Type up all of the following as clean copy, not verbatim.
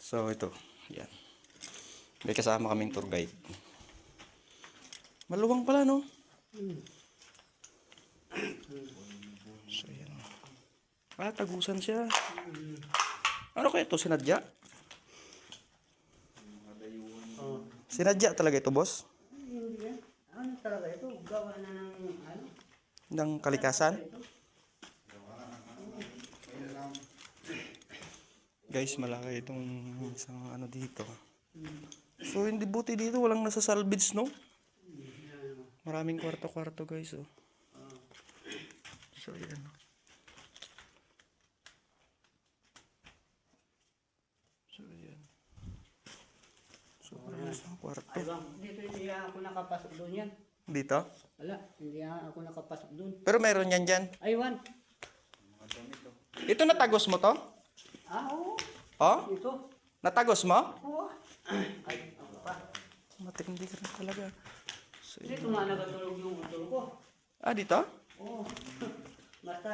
So ito, yan. May kasama kaming tour guide. Maluwang pala, no? So yan. Tagusan siya. Ano kaya ito? Sinadya? Sinadya talaga ito, boss? Hindi yan. Ano talaga ito? Gawa na ng ano? Ng kalikasan? Guys, malaki itong isang ano dito. So, hindi buti dito. Walang nasa salvage, no? Maraming kwarto-kwarto, guys, oh. So, yan. So, yan. So, parang isang kwarto. Ay bang, dito hindi ako nakapasok doon yan. Dito? Wala, hindi ako nakapasok doon. Pero meron yan dyan. Aywan. Ito natagos mo to? Oo. Oh? Ito. Natagos mo? Oo. Ay, ako pa. Matindi ka rin talaga. So, Dito nga nagatulog yung utol ko. dito? Oo. Basta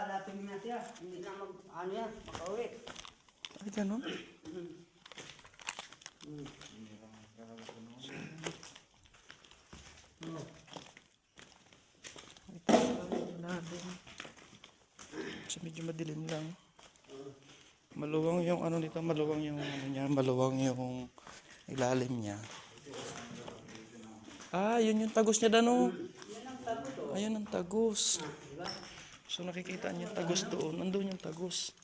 lapin na siya. Hindi na ano yan, makauwi. Ay, ganun? So, medyo madilim lang. Maluwang yung ano nito, maluwang yung ano niya, maluwang yung ilalim niya. Yun yung tagos niya dano. Ayun ang tagos. So nakikita niyo yung tagos doon. Nandun yung tagos.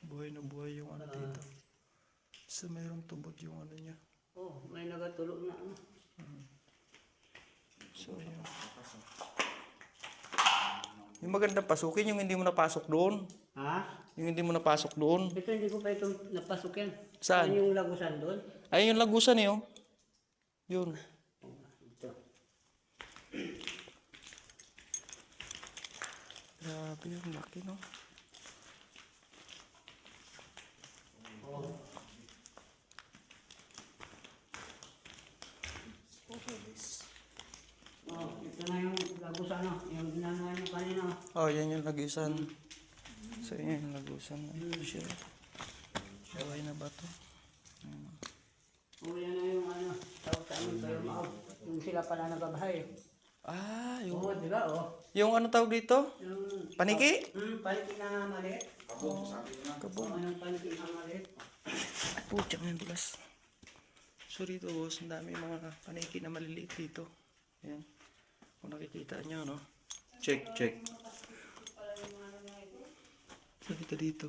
Buhay na buhay yung ano dito. So mayroong tubod yung ano niya. Oo, may nagatulog na ano. So ayun. Yung magandang pasukin, yung hindi mo napasok doon. Ha? Yung hindi mo napasok doon. Ito hindi ko pa ito napasok yan. Saan? Yung lagusan doon. Ayun yung lagusan eh, oh. Yun. Ito. Grabe yung laki, no? Ito na yung lagusan, no? Yung ginagawa nyo kanina. Yan yung lagusan. So, yan yung lagusan. Ito siya. Buhay na ba ito? O yan na yung ano, tawag sa amin kayo maaw. Yung sila pala nagabahay. Yung... Oo, di ba? Oh. Yung ano tawag dito? Yung... Paniki? Paniki na maliit. Kabong. Anong paniki na maliit? Putyang yung dulas. So dito, boss, ang dami mga paniki na maliliit dito. Ayan. Kung nakikita nyo, no? Check. So dito.